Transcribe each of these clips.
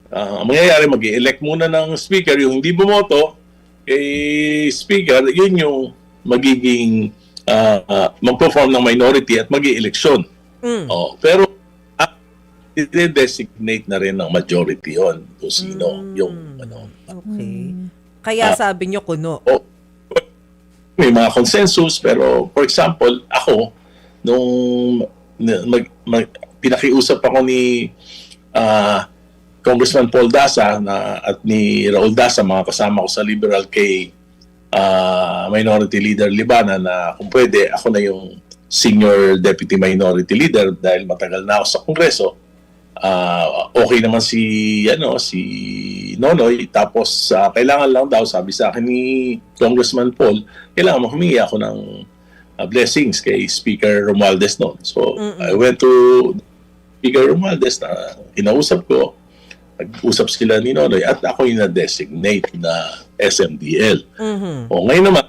Ang mangyayari, mag-i-elect muna ng speaker. Yung hindi bumoto, speaker, yun yung magiging mag-perform ng minority at mag-i-eleksyon. Pero i-designate na rin ng majority yon kung sino yung ano. Okay. Kaya sabi nyo kuno. May mga consensus, pero for example, ako, nung pinakiusap ako ni Congressman Paul Dasa at ni Raul Dasa, mga kasama ko sa Liberal, kay Minority Leader Libana, na kung pwede, ako na yung Senior Deputy Minority Leader dahil matagal na ako sa Kongreso. Okay naman si Nonoy, tapos kailangan lang daw, sabi sa akin ni Congressman Paul, kailangan humingi ako ng blessings kay Speaker Romualdez noon. So I went to Speaker Romualdez, na kinausap ko, nag-usap sila ni Nonoy at ako yung na-designate na SMDL. O ngayon naman,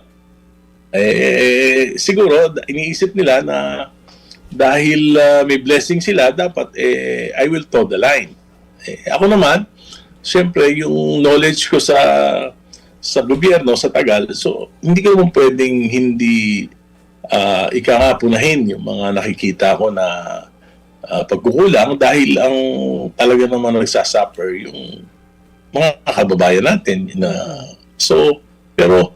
siguro iniisip nila na dahil may blessing sila, dapat I will toe the line. Ako naman, siyempre, yung knowledge ko sa gobyerno, sa tagal, so hindi ko naman pwedeng hindi punahin yung mga nakikita ko na pagkukulang, dahil ang talaga naman nagsasuffer yung mga kababayan natin. Pero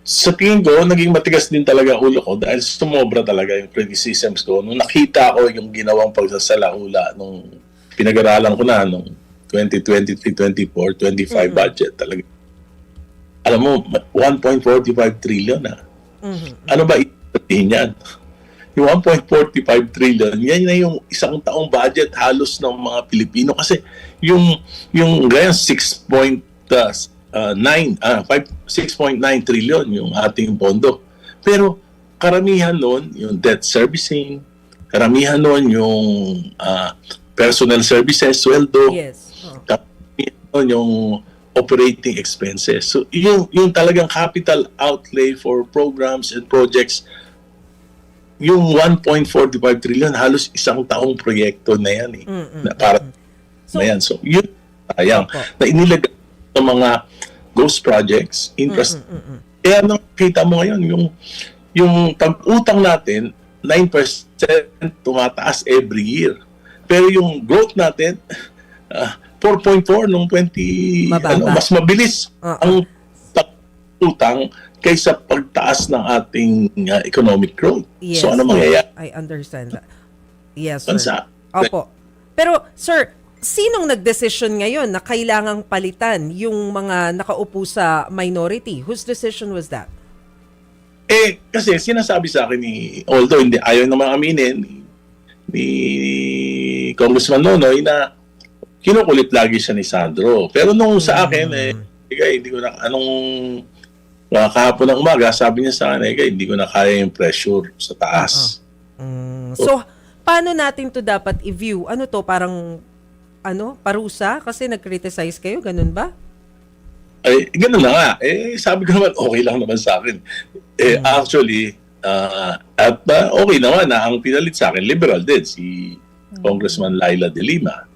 sa tingin ko, naging matigas din talaga ulo ko dahil sumobra talaga yung criticisms ko. Nung nakita ko yung ginawang pagsasalaula nung pinag-aralan ko na nung 2023, 24, 25 budget talaga. Alam mo, 1.45 trillion na. Ano ba sabihin yan? Yung 1.45 trillion, yan na yung isang taong budget halos ng mga Pilipino. Kasi yung ganyan 6.9 trillion yung ating pondo. Pero karamihan nun, yung debt servicing, karamihan nun yung personal services, sweldo, karamihan nun yung operating expenses. So yung talagang capital outlay for programs and projects, yung 1.45 trillion, halos isang taong proyekto na yan na para na yan. So yun sayang na inilagay ng mga ghost projects, Kaya nakita mo ngayon, yung pag-utang natin, 9% tumataas every year. Pero yung growth natin, 4.4 nung 20, mas mabilis ang utang kaysa pagtaas ng ating economic growth. Yes, so ano mangyayari? I understand that. Yes, sir. Opo. Pero, sir, sinong nagdesisyon ngayon na kailangang palitan yung mga nakaupo sa minority? Whose decision was that? Kasi sinasabi sa akin although hindi ayaw naman aminin ni Congressman Nonoy na kinukulit lagi siya ni Sandro. Pero nung sa akin, hindi ko na, kahapon ng umaga, sabi niya sa akin, hindi ko na kaya yung pressure sa taas. So, paano natin to dapat i-view? Ano to, parang parusa? Kasi nag-criticize kayo, ganun ba? Ganun na nga. Sabi ko naman, okay lang naman sa akin. Actually, okay naman na ang pinalit sa akin, liberal din, si Congressman Laila De Lima.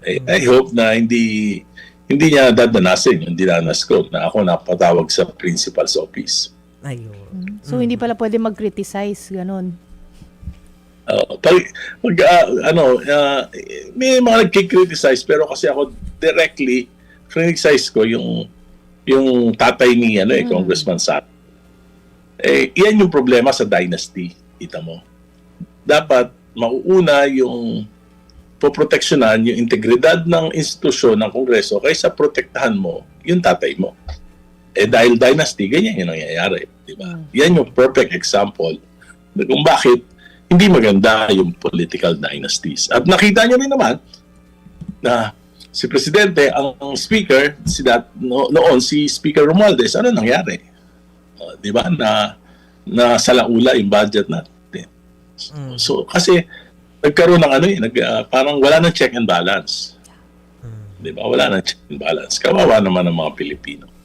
I hope na hindi niya dadanasin yung dinanas ko na ako napatawag sa principal's office. Ayun. So, hindi pala pwede mag-criticize, ganun? May mga nagkikriticize, pero kasi ako directly criticize ko yung tatay ni Congressman Sat. Yan yung problema sa dynasty, kita mo. Dapat mauuna yung poproteksyonan yung integridad ng institusyon ng Kongreso kaysa protektahan mo yung tatay mo. Dahil dynasty, ganyan yung nangyayari. Diba? Yan yung perfect example kung bakit hindi maganda yung political dynasties. At nakita nyo rin naman na si Presidente, ang speaker, noon si Speaker Romualdez, ano nangyari? Diba? Na salaula yung budget natin. So, kasi nagkaroon ng parang wala nang check and balance. Di ba? Wala nang check and balance. Kawawa naman ng mga Pilipino.